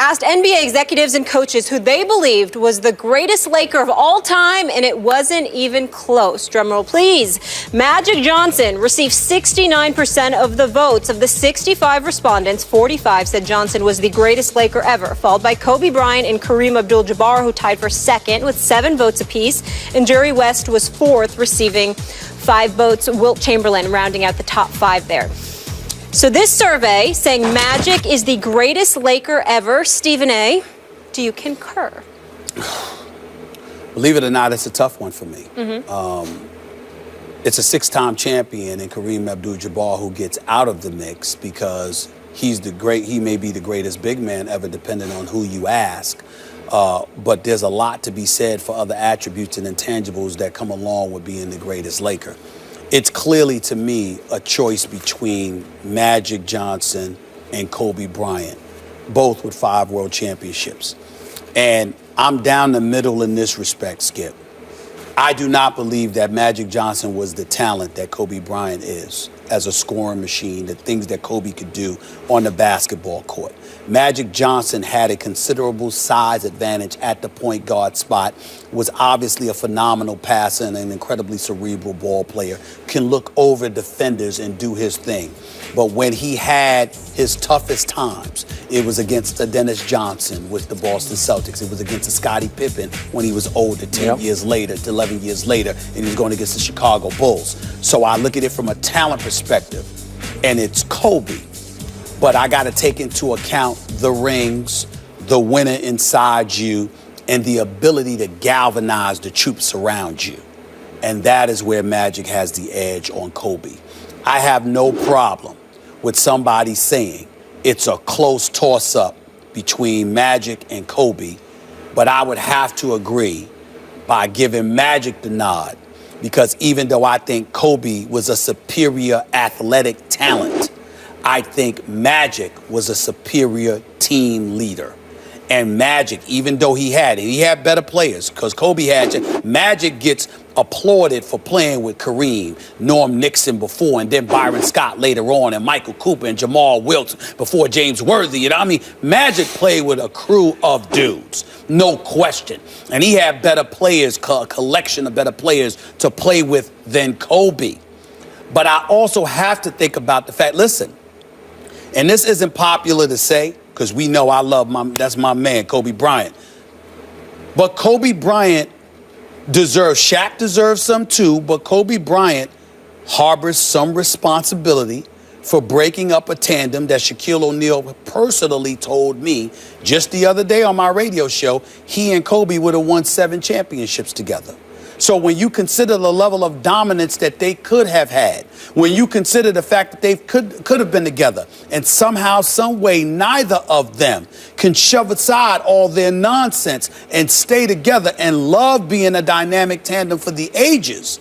asked NBA executives and coaches who they believed was the greatest Laker of all time, and it wasn't even close. Drumroll, please. Magic Johnson received 69% of the votes. Of the 65 respondents, 45 said Johnson was the greatest Laker ever, followed by Kobe Bryant and Kareem Abdul-Jabbar, who tied for second with 7 votes apiece, and Jerry West was fourth, receiving 5 votes. Wilt Chamberlain rounding out the top 5 there. So this survey saying Magic is the greatest Laker ever. Stephen A., do you concur? Believe it or not, it's a tough one for me. It's a 6-time champion in Kareem Abdul-Jabbar who gets out of the mix because he may be the greatest big man ever, depending on who you ask. But there's a lot to be said for other attributes and intangibles that come along with being the greatest Laker. It's clearly, to me, a choice between Magic Johnson and Kobe Bryant, both with 5 world championships. And I'm down the middle in this respect, Skip. I do not believe that Magic Johnson was the talent that Kobe Bryant is as a scoring machine, the things that Kobe could do on the basketball court. Magic Johnson had a considerable size advantage at the point guard spot, was obviously a phenomenal passer and an incredibly cerebral ball player, can look over defenders and do his thing. But when he had his toughest times, it was against Dennis Johnson with the Boston Celtics. It was against Scottie Pippen when he was older, 10 years later, 11 years later, and he was going against the Chicago Bulls. So I look at it from a talent perspective, and it's Kobe. But I got to take into account the rings, the winner inside you, and the ability to galvanize the troops around you. And that is where Magic has the edge on Kobe. I have no problem with somebody saying it's a close toss-up between Magic and Kobe, but I would have to agree by giving Magic the nod, because even though I think Kobe was a superior athletic talent, I think Magic was a superior team leader. And Magic, even though he had better players, because Kobe had, Magic gets applauded for playing with Kareem, Norm Nixon before, and then Byron Scott later on, and Michael Cooper and Jamal Wilkes before James Worthy. You know, I mean, Magic played with a crew of dudes, no question. And he had better players, a collection of better players to play with than Kobe. But I also have to think about the fact, listen, and this isn't popular to say, because we know I love that's my man, Kobe Bryant. But Kobe Bryant Shaq deserves some too, but Kobe Bryant harbors some responsibility for breaking up a tandem that Shaquille O'Neal personally told me just the other day on my radio show, he and Kobe would have won 7 championships together. So when you consider the level of dominance that they could have had, when you consider the fact that they could have been together, and somehow, some way, neither of them can shove aside all their nonsense and stay together and love being a dynamic tandem for the ages,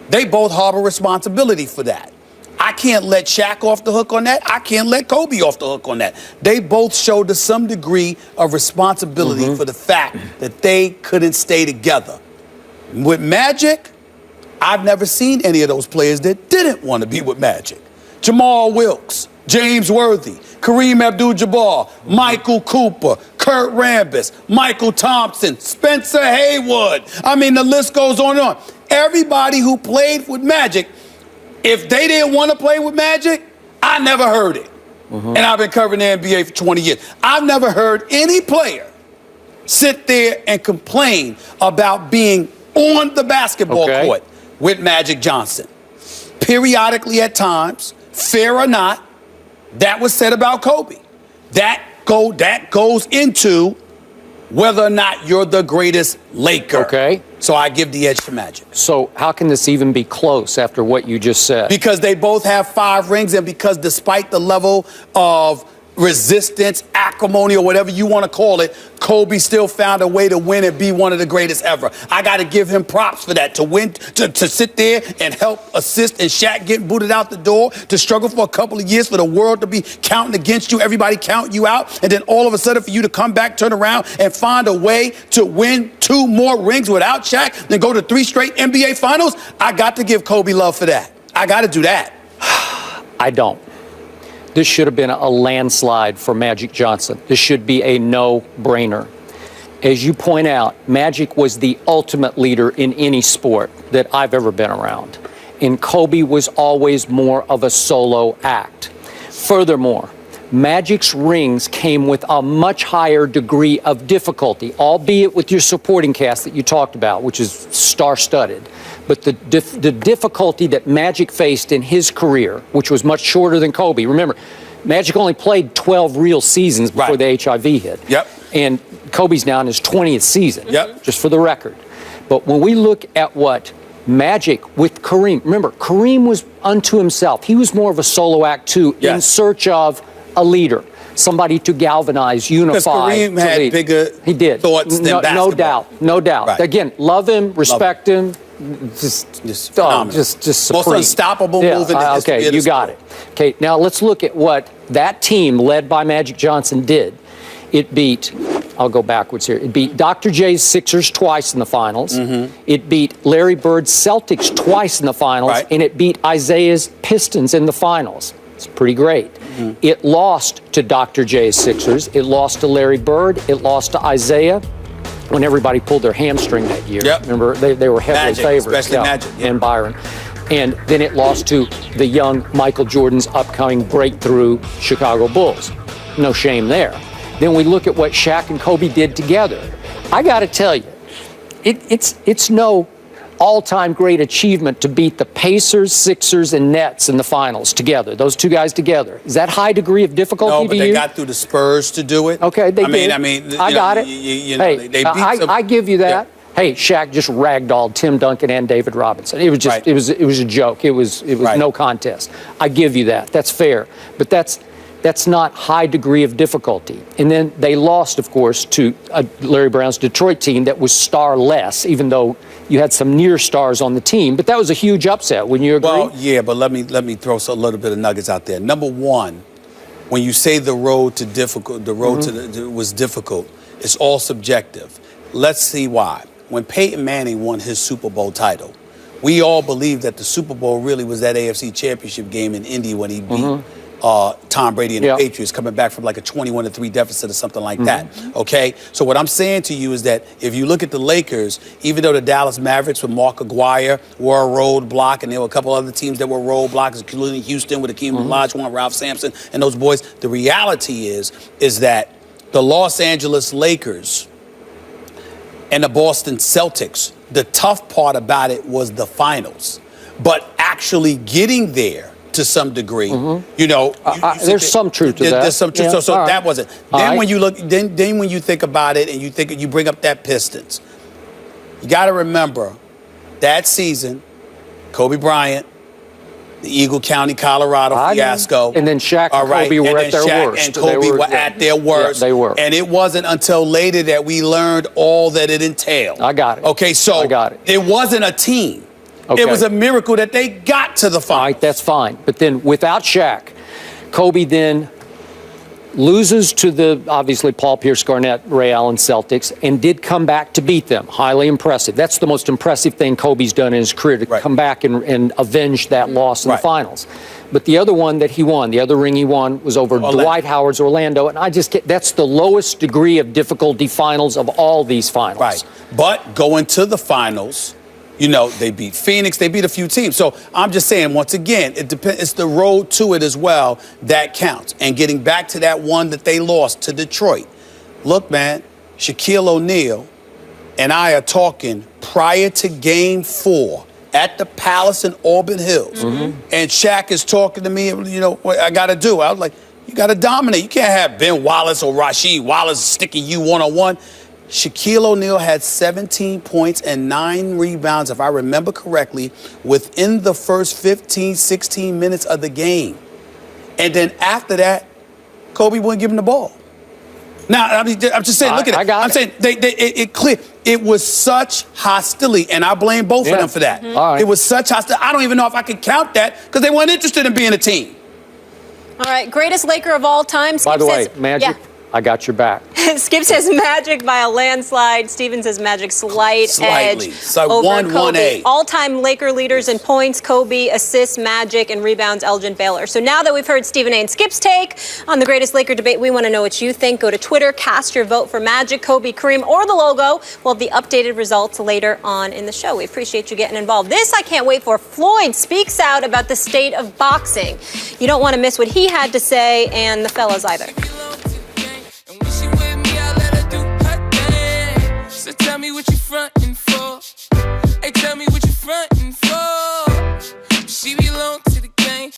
they both harbor responsibility for that. I can't let Shaq off the hook on that. I can't let Kobe off the hook on that. They both showed to some degree of responsibility for the fact that they couldn't stay together. With Magic, I've never seen any of those players that didn't want to be with Magic. Jamal Wilkes, James Worthy, Kareem Abdul-Jabbar, Michael Cooper, Kurt Rambis, Michael Thompson, Spencer Haywood. I mean, the list goes on and on. Everybody who played with Magic, if they didn't want to play with Magic, I never heard it. And I've been covering the NBA for 20 years. I've never heard any player sit there and complain about being on the basketball court with Magic Johnson. Periodically at times, fair or not, that was said about Kobe. That goes into whether or not you're the greatest Laker. Okay. So I give the edge to Magic. So how can this even be close after what you just said? Because they both have 5 rings, and because despite the level of resistance, acrimony, or whatever you want to call it, Kobe still found a way to win and be one of the greatest ever. I got to give him props for that, to win, to sit there and help assist, and Shaq getting booted out the door, to struggle for a couple of years for the world to be counting against you, everybody counting you out, and then all of a sudden for you to come back, turn around, and find a way to win 2 more rings without Shaq, then go to 3 straight NBA finals. I got to give Kobe love for that. I got to do that. I don't. This should have been a landslide for Magic Johnson. This should be a no-brainer. As you point out, Magic was the ultimate leader in any sport that I've ever been around. And Kobe was always more of a solo act. Furthermore, Magic's rings came with a much higher degree of difficulty, albeit with your supporting cast that you talked about, which is star-studded. But the difficulty that Magic faced in his career, which was much shorter than Kobe. Remember, Magic only played 12 real seasons before the HIV hit. Yep. And Kobe's now in his 20th season, just for the record. But when we look at what Magic with Kareem, remember, Kareem was unto himself. He was more of a solo act, too, in search of a leader, somebody to galvanize, unify. Because Kareem had bigger thoughts than basketball. No doubt. Right. Again, love him, respect him. Just supreme. Most unstoppable move in the history of the you got it. Okay, now let's look at what that team led by Magic Johnson did. It beat, I'll go backwards here. It beat Dr. J's Sixers twice in the finals. It beat Larry Bird's Celtics twice in the finals, and it beat Isaiah's Pistons in the finals. It's pretty great. It lost to Dr. J's Sixers. It lost to Larry Bird. It lost to Isaiah when everybody pulled their hamstring that year. Remember, they were heavily favored. Especially Magic. And Byron. And then it lost to the young Michael Jordan's upcoming breakthrough Chicago Bulls. No shame there. Then we look at what Shaq and Kobe did together. I got to tell you, it's no all-time great achievement to beat the Pacers, Sixers, and Nets in the finals together. Those two guys together. Is that high degree of difficulty to you? No, but they got through the Spurs to do it. Okay, they did. I got it. They beat some, I give you that. Hey, Shaq just ragdolled Tim Duncan and David Robinson. It was just, it was a joke. It was no contest. I give you that. That's fair. But that's not high degree of difficulty. And then they lost, of course, to Larry Brown's Detroit team that was star-less, even though you had some near stars on the team. But that was a huge upset. Wouldn't you agree? Well, yeah, but let me throw a little bit of nuggets out there. Number one, when you say the road to difficult, was difficult, it's all subjective. Let's see why. When Peyton Manning won his Super Bowl title, we all believed that the Super Bowl really was that AFC Championship game in Indy when he beat Tom Brady and the Patriots, coming back from like a 21-3 deficit or something like that. Okay? So what I'm saying to you is that if you look at the Lakers, even though the Dallas Mavericks with Mark Aguirre were a roadblock, and there were a couple other teams that were roadblocks, including Houston with Akeem Olajuwon, Ralph Sampson, and those boys, the reality is that the Los Angeles Lakers and the Boston Celtics, the tough part about it was the finals. But actually getting there to some degree, you know, there's some truth to that. There's some truth. So that wasn't. Then when you look, then when you think about it and you bring up that Pistons, you got to remember that season, Kobe Bryant, the Eagle County, Colorado fiasco. And then Shaq and Kobe were at their worst. And Kobe were at their worst. Yeah, they were. And it wasn't until later that we learned all that it entailed. I got it. Okay, so I got it. It wasn't a team. Okay. It was a miracle that they got to the finals. All right, that's fine. But then without Shaq, Kobe then loses to the, obviously, Paul Pierce, Garnett, Ray Allen Celtics, and did come back to beat them. Highly impressive. That's the most impressive thing Kobe's done in his career, to come back and avenge that loss in the finals. But the other one that he won, the other ring he won, was over Dwight Howard's Orlando. And that's the lowest degree of difficulty finals of all these finals. Right. But going to the finals, you know, they beat Phoenix, they beat a few teams. So I'm just saying, once again, it depends. It's the road to it as well that counts. And getting back to that one that they lost to Detroit. Look, man, Shaquille O'Neal and I are talking prior to Game 4 at the Palace in Auburn Hills. And Shaq is talking to me, you know, what I got to do. I was like, you got to dominate. You can't have Ben Wallace or Rasheed Wallace sticking you one-on-one. Shaquille O'Neal had 17 points and 9 rebounds, if I remember correctly, within the first 15, 16 minutes of the game. And then after that, Kobe wouldn't give him the ball. Now, I'm just saying, look at it. I'm saying it was such hostility, and I blame both of them for that. It was such hostility. I don't even know if I can count that because they weren't interested in being a team. All right, greatest Laker of all time. By the way, Magic, I got your back. Skip says Magic by a landslide. Steven says Magic slightly edge So over Kobe. 1-1-8. All-time Laker leaders in points, Kobe, assists, Magic, and rebounds, Elgin Baylor. So now that we've heard Stephen A. and Skip's take on the greatest Laker debate, we want to know what you think. Go to Twitter, cast your vote for Magic, Kobe, Kareem, or the logo. We'll have the updated results later on in the show. We appreciate you getting involved. This I can't wait for. Floyd speaks out about the state of boxing. You don't want to miss what he had to say, and the fellas either. So tell me what you frontin' for. Hey, tell me what you frontin' for.